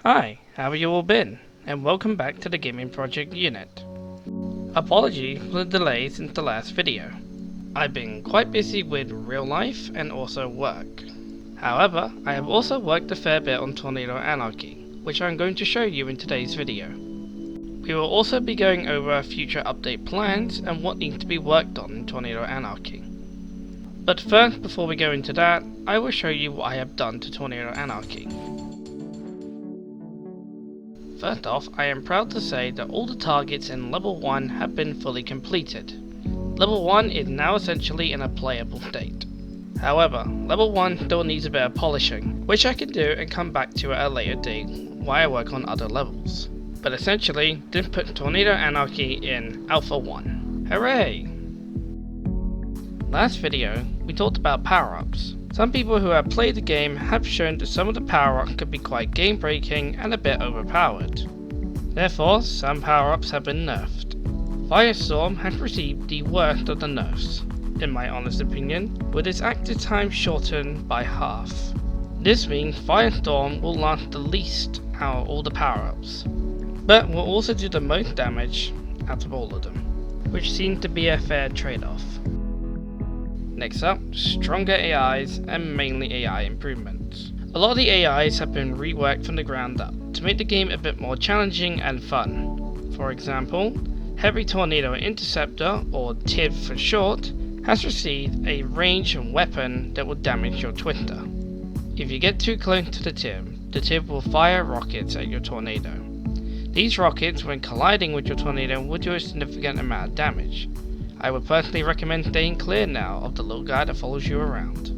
Hi, how have you all been? And welcome back to the Gaming Project Unit. Apologies for the delay since the last video. I've been quite busy with real life and also work. However, I have also worked a fair bit on Tornado Anarchy, which I'm going to show you in today's video. We will also be going over future update plans and what needs to be worked on in Tornado Anarchy. But first, before we go into that, I will show you what I have done to Tornado Anarchy. First off, I am proud to say that all the targets in level 1 have been fully completed. Level 1 is now essentially in a playable state. However, level 1 still needs a bit of polishing, which I can do and come back to at a later date while I work on other levels. But essentially, this puts Tornado Anarchy in Alpha 1. Hooray! Last video, we talked about power-ups. Some people who have played the game have shown that some of the power-ups could be quite game-breaking and a bit overpowered. Therefore, some power-ups have been nerfed. Firestorm has received the worst of the nerfs, in my honest opinion, with its active time shortened by half. This means Firestorm will last the least out of all the power-ups, but will also do the most damage out of all of them, which seems to be a fair trade-off. Next up, stronger AIs and mainly AI improvements. A lot of the AIs have been reworked from the ground up to make the game a bit more challenging and fun. For example, Heavy Tornado Interceptor, or TIV for short, has received a ranged weapon that will damage your Twister. If you get too close to the TIV will fire rockets at your tornado. These rockets, when colliding with your tornado, will do a significant amount of damage. I would personally recommend staying clear now of the little guy that follows you around.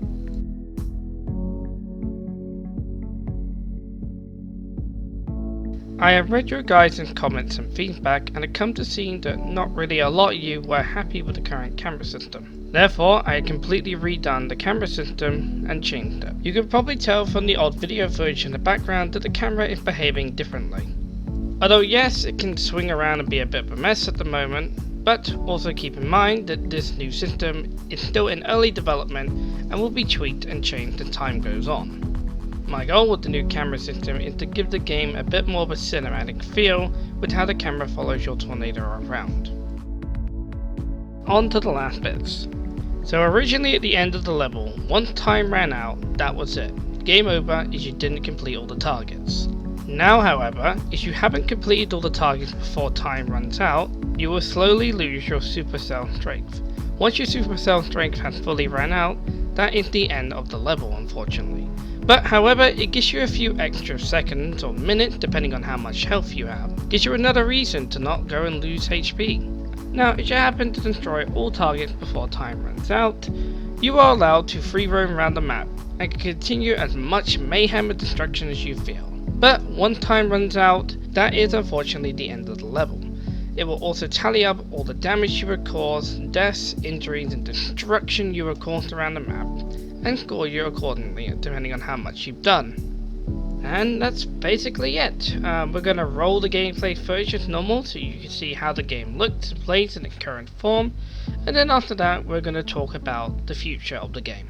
I have read your guys' comments and feedback and have come to see that not really a lot of you were happy with the current camera system. Therefore, I have completely redone the camera system and changed it. You can probably tell from the odd video footage in the background that the camera is behaving differently. Although yes, it can swing around and be a bit of a mess at the moment, but also keep in mind that this new system is still in early development and will be tweaked and changed as time goes on. My goal with the new camera system is to give the game a bit more of a cinematic feel with how the camera follows your tornado around. On to the last bits. So originally at the end of the level, once time ran out, that was it. Game over if you didn't complete all the targets. Now however, if you haven't completed all the targets before time runs out, you will slowly lose your supercell strength. Once your supercell strength has fully run out, that is the end of the level unfortunately. But however, it gives you a few extra seconds or minutes depending on how much health you have. Gives you another reason to not go and lose HP. Now if you happen to destroy all targets before time runs out, you are allowed to free roam around the map and can continue as much mayhem and destruction as you feel. But once time runs out, that is unfortunately the end of the level. It will also tally up all the damage you have caused, deaths, injuries and destruction you have caused around the map, and score you accordingly depending on how much you've done. And that's basically it. We're going to roll the gameplay footage as normal so you can see how the game looks and plays in its current form, and then after that we're going to talk about the future of the game.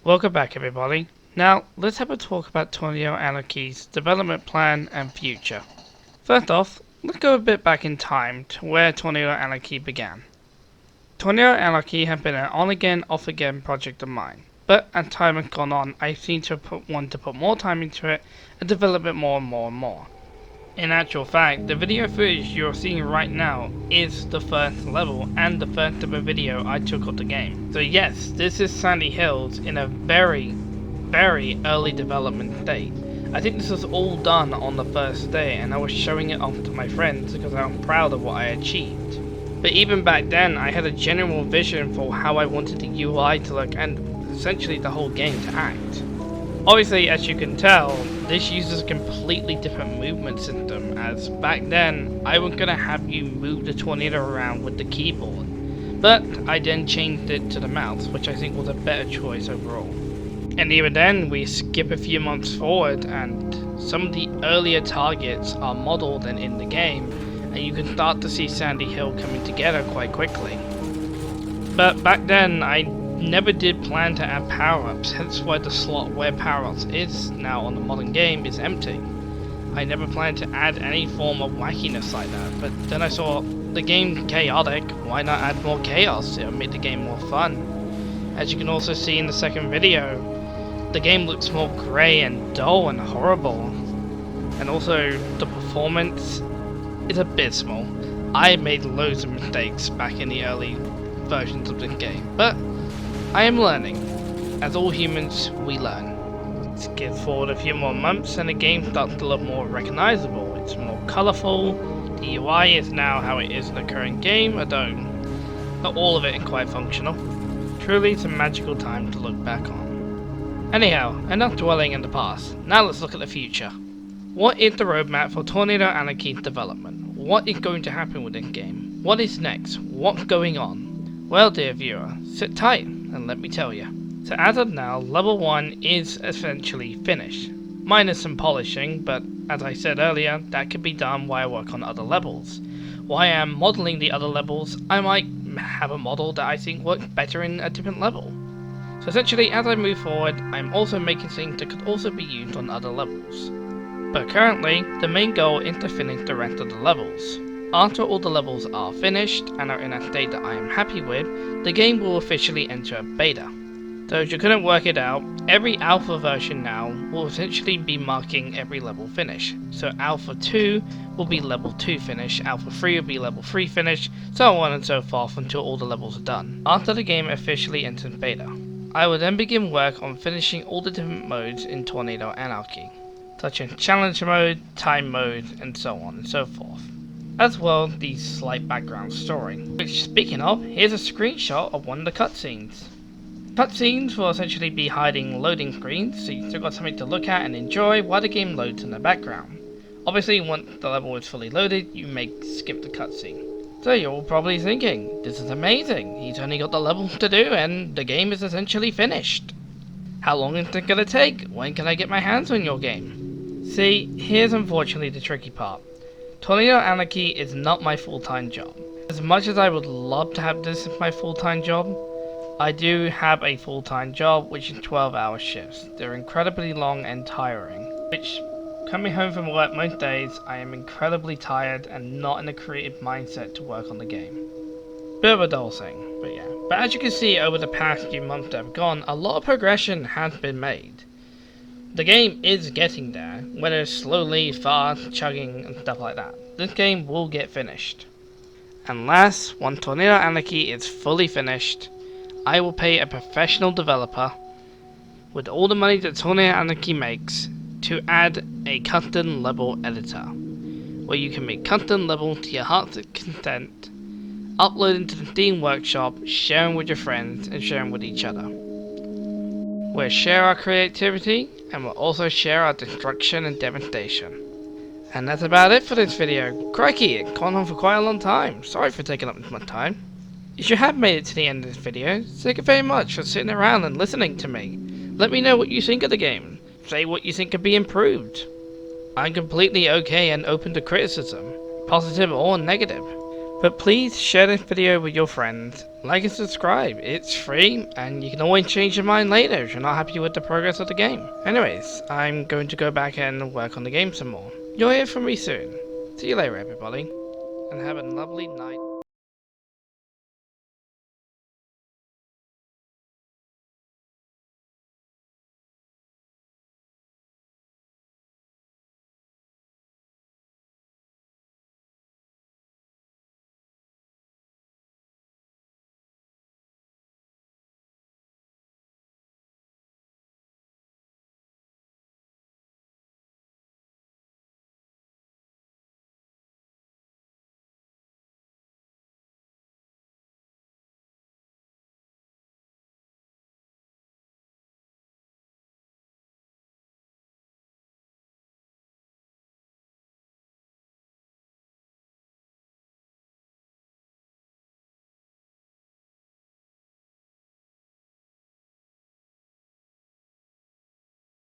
Welcome back everybody. Now let's have a talk about Tornado Anarchy's development plan and future. First off, let's go a bit back in time to where Tornado Anarchy began. Tornado Anarchy had been an on-again, off-again project of mine, but as time has gone on, I seem to want to put more time into it and develop it more and more and more. In actual fact, the video footage you're seeing right now is the first level and the first ever video I took of the game. So yes, this is Sandy Hills in a very early development state. I think this was all done on the first day and I was showing it off to my friends because I'm proud of what I achieved. But even back then I had a general vision for how I wanted the UI to look and essentially the whole game to act. Obviously, as you can tell, this uses a completely different movement system, as back then I was going to have you move the tornado around with the keyboard, but I then changed it to the mouse, which I think was a better choice overall. And even then, we skip a few months forward and some of the earlier targets are modelled and in the game, and you can start to see Sandy Hill coming together quite quickly. But back then, I never did plan to add power-ups, hence why the slot where power-ups is now on the modern game is empty. I never planned to add any form of wackiness like that, but then I saw the game chaotic, why not add more chaos? It'll make the game more fun. As you can also see in the second video, the game looks more grey and dull and horrible, and also the performance is abysmal. I made loads of mistakes back in the early versions of this game, but I am learning. As all humans, we learn. Skip forward a few more months and the game starts to look more recognizable. It's more colorful, the UI is now how it is in the current game, although not all of it is quite functional. Truly it's a magical time to look back on. Anyhow, enough dwelling in the past, now let's look at the future. What is the roadmap for Tornado Anarchy's development? What is going to happen with this game? What is next? What's going on? Well dear viewer, sit tight and let me tell you. So as of now, level 1 is essentially finished, minus some polishing, but as I said earlier, that could be done while I work on other levels. While I am modelling the other levels, I might have a model that I think works better in a different level. So essentially, as I move forward, I'm also making things that could also be used on other levels. But currently, the main goal is to finish the rest of the levels. After all the levels are finished and are in a state that I am happy with, the game will officially enter beta. So if you couldn't work it out, every alpha version now will essentially be marking every level finish. So alpha 2 will be level 2 finish, alpha 3 will be level 3 finish, so on and so forth until all the levels are done. After the game officially enters beta, I will then begin work on finishing all the different modes in Tornado Anarchy, such as challenge mode, time mode, and so on and so forth. As well, the slight background story. Which, speaking of, here's a screenshot of one of the cutscenes. Cutscenes will essentially be hiding loading screens, so you've still got something to look at and enjoy while the game loads in the background. Obviously, once the level is fully loaded, you may skip the cutscene. So you're probably thinking, this is amazing, he's only got the level to do and the game is essentially finished. How long is it gonna take? When can I get my hands on your game? See, here's unfortunately the tricky part. Tornado Anarchy is not my full-time job. As much as I would love to have this as my full-time job, I do have a full-time job which is 12-hour shifts. They're incredibly long and tiring, which, coming home from work most days, I am incredibly tired and not in a creative mindset to work on the game. Bit of a dull thing, but yeah. But as you can see over the past few months that have gone, a lot of progression has been made. The game is getting there, whether slowly, fast, chugging, and stuff like that. This game will get finished. And last, once Tornado Anarchy is fully finished, I will pay a professional developer, with all the money that Tornado Anarchy makes, to add a custom level editor, where you can make custom levels to your heart's content, upload into the Steam Workshop, share them with your friends, and share them with each other. We'll share our creativity, and we'll also share our destruction and devastation. And that's about it for this video. Crikey, it's gone on for quite a long time. Sorry for taking up this much time. If you have made it to the end of this video, thank you very much for sitting around and listening to me. Let me know what you think of the game. Say what you think could be improved. I'm completely okay and open to criticism, positive or negative. But please share this video with your friends, like and subscribe, it's free, and you can always change your mind later if you're not happy with the progress of the game. Anyways, I'm going to go back and work on the game some more. You'll hear from me soon. See you later everybody, and have a lovely night.